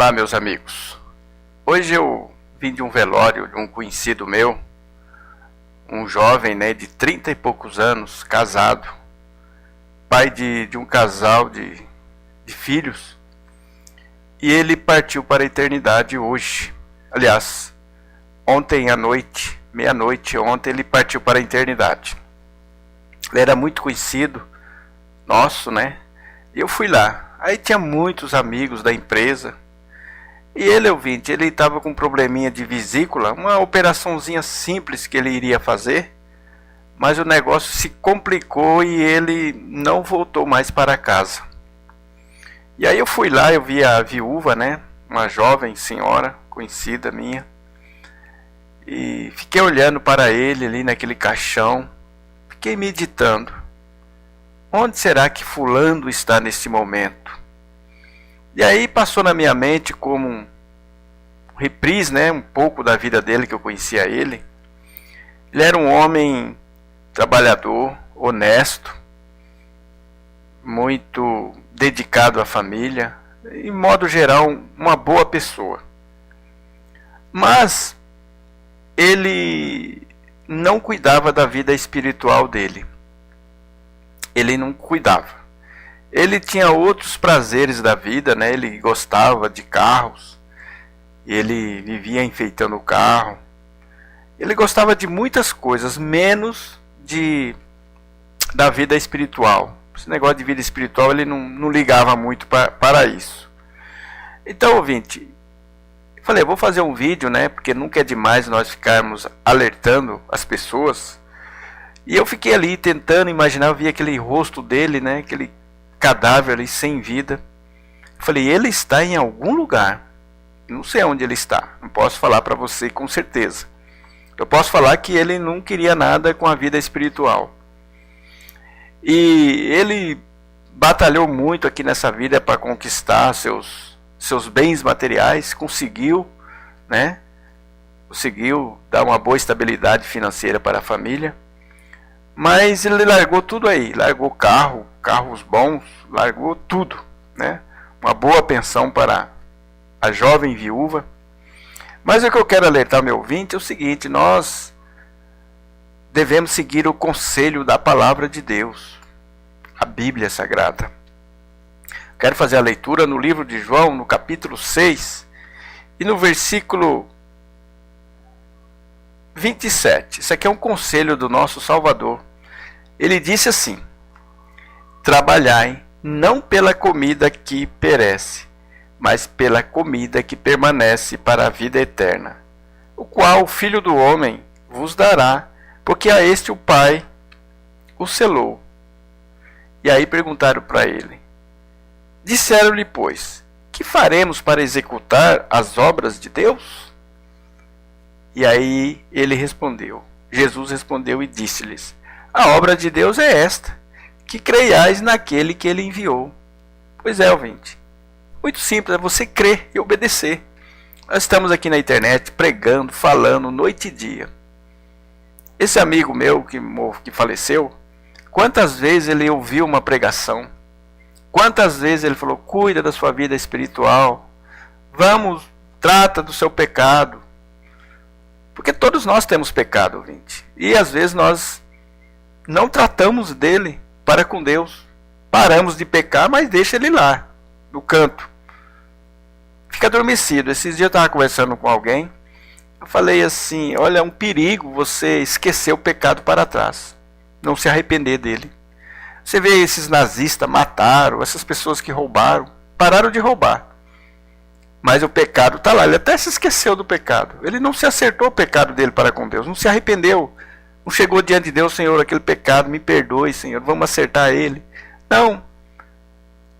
Olá, meus amigos. Hoje eu vim de um velório de um conhecido meu, um jovem, de 30 e poucos anos, casado, pai de um casal de filhos, e ele partiu para a eternidade hoje. Aliás, ontem à noite, meia-noite, ontem ele partiu para a eternidade. Ele era muito conhecido, nosso, E eu fui lá. Aí tinha muitos amigos da empresa. E ele estava com um probleminha de vesícula, uma operaçãozinha simples que ele iria fazer, mas o negócio se complicou e ele não voltou mais para casa. E aí eu fui lá, eu vi a viúva, uma jovem senhora conhecida minha, e fiquei olhando para ele ali naquele caixão, fiquei meditando. Onde será que fulano está neste momento? E aí passou na minha mente como um reprise, um pouco da vida dele, que eu conhecia ele. Ele era um homem trabalhador, honesto, muito dedicado à família, em modo geral, uma boa pessoa. Mas ele não cuidava da vida espiritual dele. Ele não cuidava. Ele tinha outros prazeres da vida, Ele gostava de carros. Ele vivia enfeitando o carro. Ele gostava de muitas coisas, menos da vida espiritual. Esse negócio de vida espiritual ele não ligava muito para isso. Então, ouvinte, eu falei, vou fazer um vídeo, porque nunca é demais nós ficarmos alertando as pessoas. E eu fiquei ali tentando imaginar, eu vi aquele rosto dele, aquele cadáver ali sem vida. Eu falei, ele está em algum lugar. Não sei onde ele está, não posso falar para você com certeza. Eu posso falar que ele não queria nada com a vida espiritual. E ele batalhou muito aqui nessa vida para conquistar seus bens materiais, conseguiu, Conseguiu dar uma boa estabilidade financeira para a família. Mas ele largou tudo aí, largou carros bons, largou tudo, Uma boa pensão para a jovem viúva. Mas o que eu quero alertar meu ouvinte é o seguinte: nós devemos seguir o conselho da palavra de Deus, a Bíblia Sagrada. Quero fazer a leitura no livro de João, no capítulo 6, e no versículo 27. Isso aqui é um conselho do nosso Salvador. Ele disse assim: trabalhai não pela comida que perece, mas pela comida que permanece para a vida eterna, o qual o Filho do Homem vos dará, porque a este o Pai o selou. E aí perguntaram para ele. Disseram-lhe, pois, que faremos para executar as obras de Deus? E aí Jesus respondeu e disse-lhes: a obra de Deus é esta, que creiais naquele que ele enviou. Pois é, ouvinte. Muito simples, é você crer e obedecer. Nós estamos aqui na internet pregando, falando noite e dia. Esse amigo meu que faleceu, quantas vezes ele ouviu uma pregação? Quantas vezes ele falou, cuida da sua vida espiritual. Vamos, trata do seu pecado. Porque todos nós temos pecado, ouvinte. E às vezes nós não tratamos dele para com Deus. Paramos de pecar, mas deixa ele lá, no canto. Fica adormecido. Esses dias eu estava conversando com alguém. Eu falei assim, olha, é um perigo você esquecer o pecado para trás. Não se arrepender dele. Você vê esses nazistas mataram, essas pessoas que roubaram, pararam de roubar. Mas o pecado está lá, ele até se esqueceu do pecado. Ele não se acertou o pecado dele para com Deus, não se arrependeu. Não chegou diante de Deus, Senhor, aquele pecado, me perdoe, Senhor, vamos acertar ele. Não.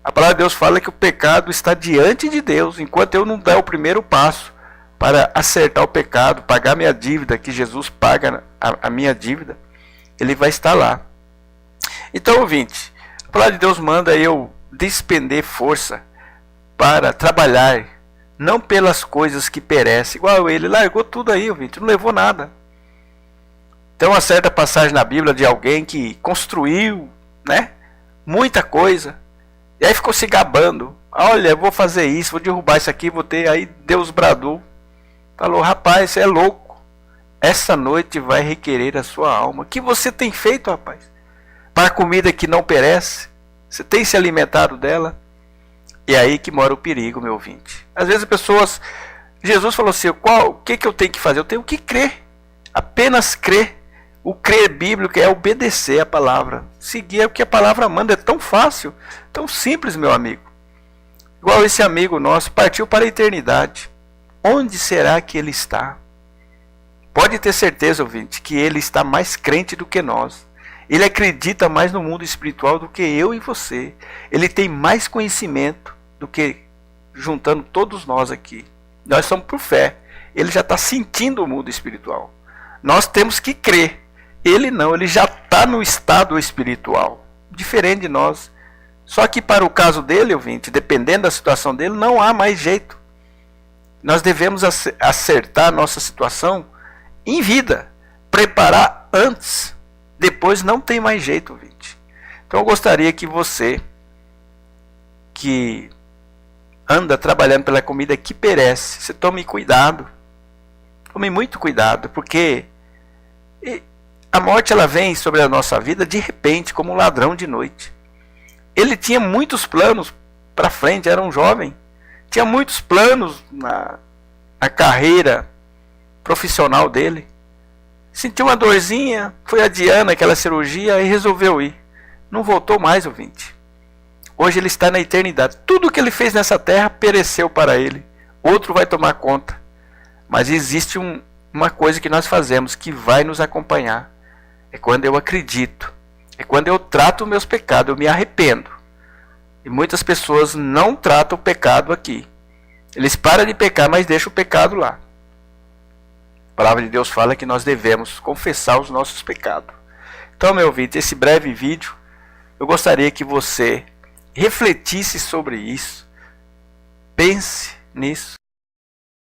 A palavra de Deus fala que o pecado está diante de Deus, enquanto eu não der o primeiro passo para acertar o pecado, pagar minha dívida, que Jesus paga a minha dívida, ele vai estar lá. Então, ouvinte, a palavra de Deus manda eu despender força para trabalhar, não pelas coisas que perecem, igual ele largou tudo aí, ouvinte, não levou nada. Tem uma certa passagem na Bíblia de alguém que construiu, muita coisa, e aí ficou se gabando. olha, eu vou fazer isso, vou derrubar isso aqui, vou ter. Aí Deus bradou, falou, rapaz, você é louco. Essa noite vai requerer a sua alma. O que você tem feito, rapaz? Para a comida que não perece? Você tem se alimentado dela? E é aí que mora o perigo, meu ouvinte. Às vezes as pessoas... Jesus falou assim, o que eu tenho que fazer? Eu tenho que crer. Apenas crer. O crer bíblico é obedecer a palavra. Seguir o que a palavra manda. É tão fácil, tão simples, meu amigo. Igual esse amigo nosso, partiu para a eternidade. Onde será que ele está? Pode ter certeza, ouvinte, que ele está mais crente do que nós. Ele acredita mais no mundo espiritual do que eu e você. Ele tem mais conhecimento do que juntando todos nós aqui. Nós somos por fé. Ele já está sentindo o mundo espiritual. Nós temos que crer. Ele não, ele já está no estado espiritual. Diferente de nós. Só que para o caso dele, ouvinte, dependendo da situação dele, não há mais jeito. Nós devemos acertar a nossa situação em vida. Preparar antes. Depois não tem mais jeito, ouvinte. Então eu gostaria que você, que anda trabalhando pela comida que perece, você tome cuidado. Tome muito cuidado, porque a morte ela vem sobre a nossa vida de repente, como um ladrão de noite. Ele tinha muitos planos para frente, era um jovem. Tinha muitos planos na carreira profissional dele. Sentiu uma dorzinha, foi adiando aquela cirurgia e resolveu ir. Não voltou mais, ouvinte. Hoje ele está na eternidade. Tudo que ele fez nessa terra pereceu para ele. Outro vai tomar conta. Mas existe uma coisa que nós fazemos que vai nos acompanhar. É quando eu acredito. É quando eu trato meus pecados, eu me arrependo. E muitas pessoas não tratam o pecado aqui. Eles param de pecar, mas deixam o pecado lá. A palavra de Deus fala que nós devemos confessar os nossos pecados. Então, meu ouvinte, esse breve vídeo, eu gostaria que você refletisse sobre isso. Pense nisso.